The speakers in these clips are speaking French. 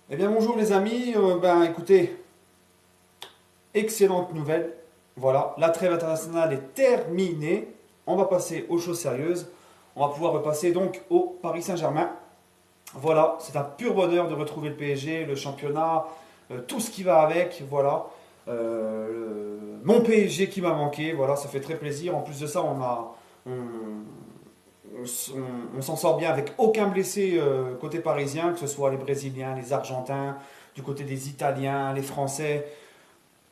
Eh bien bonjour les amis, écoutez, excellente nouvelle. Voilà, la trêve internationale est terminée. On va passer aux choses sérieuses. On va pouvoir repasser donc au Paris Saint-Germain. Voilà, c'est un pur bonheur de retrouver le PSG, le championnat, tout ce qui va avec. Voilà, mon PSG qui m'a manqué. Voilà, ça fait très plaisir. En plus de ça, on, on s'en sort bien avec aucun blessé côté parisien, que ce soit les Brésiliens, les Argentins, du côté des Italiens, les Français.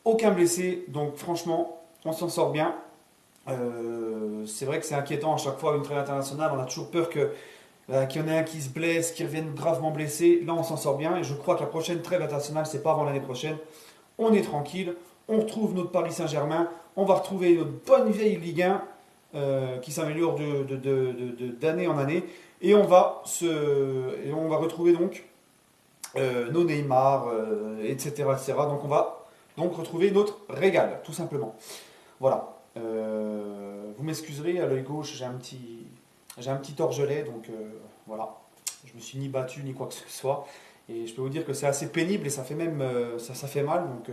Aucun blessé, donc franchement, on s'en sort bien. C'est vrai que c'est inquiétant à chaque fois une trêve internationale. On a toujours peur qu'il y en ait un qui se blesse, qui revienne gravement blessé. Là, on s'en sort bien et je crois que la prochaine trêve internationale, c'est pas avant l'année prochaine. On est tranquille, on retrouve notre Paris Saint-Germain, on va retrouver notre bonne vieille Ligue 1 qui s'améliore d'année en année et on va retrouver donc nos Neymar, etc., etc. Donc on va donc retrouver notre régal, tout simplement. Voilà. Vous m'excuserez, à l'œil gauche, j'ai un petit orgelet, donc voilà. Je me suis ni battu ni quoi que ce soit. Et je peux vous dire que c'est assez pénible et ça fait même ça fait mal, donc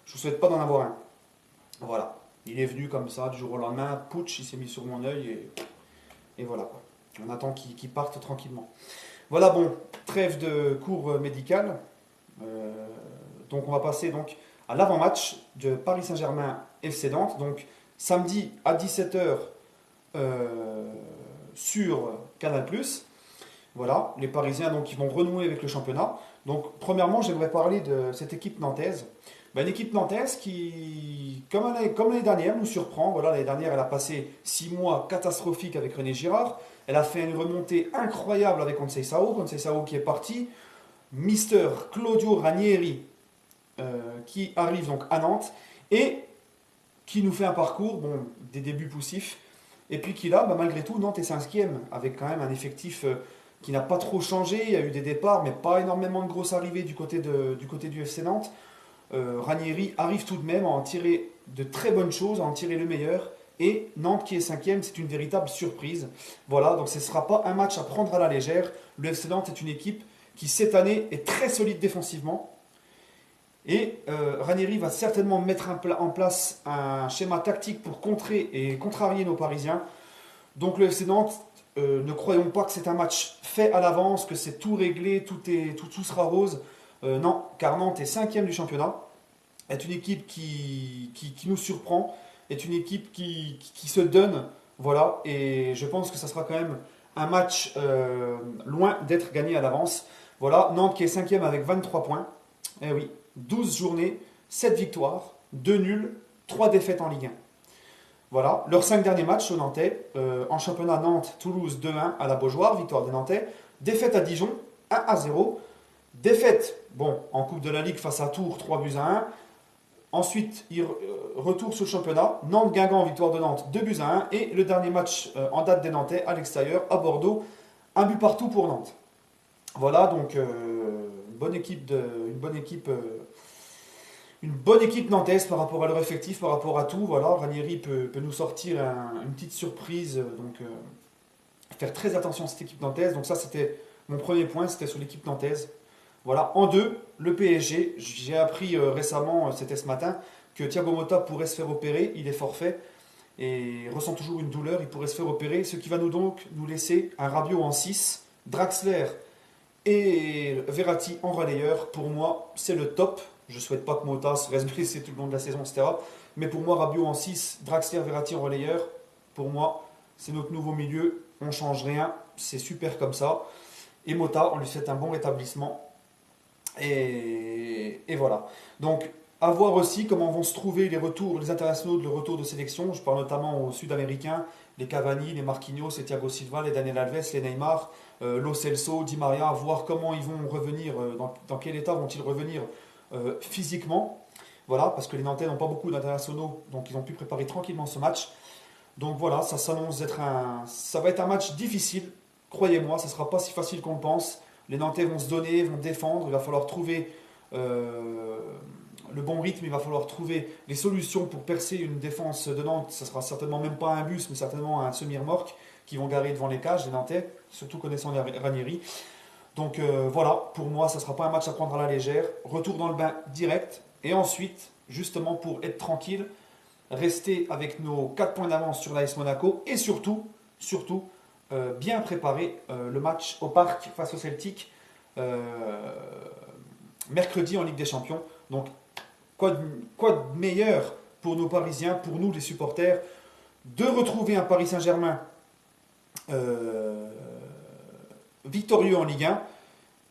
je vous souhaite pas d'en avoir un. Voilà. Il est venu comme ça, du jour au lendemain, putsch, il s'est mis sur mon œil et voilà quoi. On attend qu'il parte tranquillement. Voilà, bon, trêve de cours médical. Euh, donc on va passer donc à l'avant-match de Paris Saint-Germain FC Nantes. Donc samedi à 17h sur Canal+. Voilà, les Parisiens donc ils vont renouer avec le championnat. Donc premièrement, j'aimerais parler de cette équipe nantaise. Ben, une équipe nantaise qui, comme l'année dernière, nous surprend. Voilà, l'année dernière, elle a passé 6 mois catastrophiques avec René Girard. Elle a fait une remontée incroyable avec Conceição qui est parti. Mister Claudio Ranieri qui arrive donc à Nantes et qui nous fait un parcours, bon, des débuts poussifs, et puis qui là, malgré tout, Nantes est cinquième, avec quand même un effectif qui n'a pas trop changé. Il y a eu des départs, mais pas énormément de grosses arrivées du côté du FC Nantes. Ranieri arrive tout de même à en tirer de très bonnes choses, à en tirer le meilleur. Et Nantes qui est cinquième, c'est une véritable surprise. Voilà, donc ce ne sera pas un match à prendre à la légère. Le FC Nantes est une équipe qui cette année est très solide défensivement. Et Ranieri va certainement mettre en place un schéma tactique pour contrer et contrarier nos Parisiens. Donc le FC Nantes, ne croyons pas que c'est un match fait à l'avance, que c'est tout réglé, tout sera rose. Non, car Nantes est cinquième du championnat, est une équipe qui nous surprend, est une équipe qui se donne. Voilà, et je pense que ça sera quand même un match loin d'être gagné à l'avance. Voilà, Nantes qui est cinquième avec 23 points. Eh oui, 12 journées, 7 victoires, 2 nuls, 3 défaites en Ligue 1. Voilà, leurs 5 derniers matchs aux Nantais, en championnat Nantes, Toulouse 2-1 à la Beaujoire, victoire des Nantais, défaite à Dijon 1-0, défaite bon, en Coupe de la Ligue face à Tours 3-1, ensuite retour sur le championnat, Nantes-Guingamp, victoire de Nantes 2-1, et le dernier match en date des Nantais à l'extérieur, à Bordeaux, un but partout pour Nantes. Voilà, donc une bonne équipe nantaise par rapport à leur effectif, par rapport à tout. Voilà, Ranieri peut nous sortir une petite surprise, donc faire très attention à cette équipe nantaise. Donc ça, c'était mon premier point, c'était sur l'équipe nantaise. Voilà, en deux, le PSG. J'ai appris récemment, c'était ce matin, que Thiago Motta pourrait se faire opérer. Il est forfait et ressent toujours une douleur. Il pourrait se faire opérer, ce qui va nous laisser un Rabiot en 6, Draxler et Verratti en relayeur. Pour moi, c'est le top. Je ne souhaite pas que Mota se reste blessé tout le long de la saison, etc. Mais pour moi, Rabiot en 6, Draxler, Verratti en relayeur. Pour moi, c'est notre nouveau milieu. On ne change rien. C'est super comme ça. Et Mota, on lui souhaite un bon rétablissement. Et voilà. Donc, à voir aussi comment vont se trouver les retours, les internationaux de le retour de sélection. Je parle notamment aux Sud-Américains, les Cavani, les Marquinhos, les Thiago Silva, les Daniel Alves, les Neymar, Lo Celso, Di Maria, voir comment ils vont revenir, dans quel état vont-ils revenir physiquement. Voilà, parce que les Nantais n'ont pas beaucoup d'internationaux, donc ils ont pu préparer tranquillement ce match. Donc voilà, ça va être un match difficile, croyez-moi, ça ne sera pas si facile qu'on le pense. Les Nantais vont se donner, vont défendre, il va falloir trouver le bon rythme, il va falloir trouver les solutions pour percer une défense de Nantes. Ça sera certainement même pas un bus, mais certainement un semi-remorque qui vont garer devant les cages, les Nantais, surtout connaissant les Ranieri. Donc voilà, pour moi, ça ne sera pas un match à prendre à la légère. Retour dans le bain direct. Et ensuite, justement pour être tranquille, rester avec nos 4 points d'avance sur l'AS Monaco. Et surtout, bien préparer le match au parc face au Celtic mercredi en Ligue des Champions. Donc quoi de meilleur pour nos Parisiens, pour nous les supporters, de retrouver un Paris Saint-Germain euh, victorieux en Ligue 1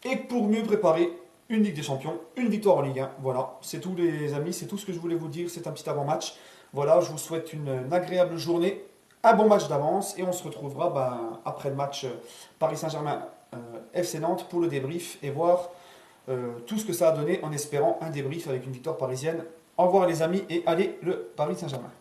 et pour mieux préparer une Ligue des Champions, une victoire en Ligue 1. Voilà, c'est tout les amis, c'est tout ce que je voulais vous dire, c'est un petit avant-match. Voilà, je vous souhaite une agréable journée, un bon match d'avance et on se retrouvera après le match Paris Saint-Germain FC Nantes pour le débrief et voir tout ce que ça a donné en espérant un débrief avec une victoire parisienne. Au revoir les amis et allez le Paris Saint-Germain.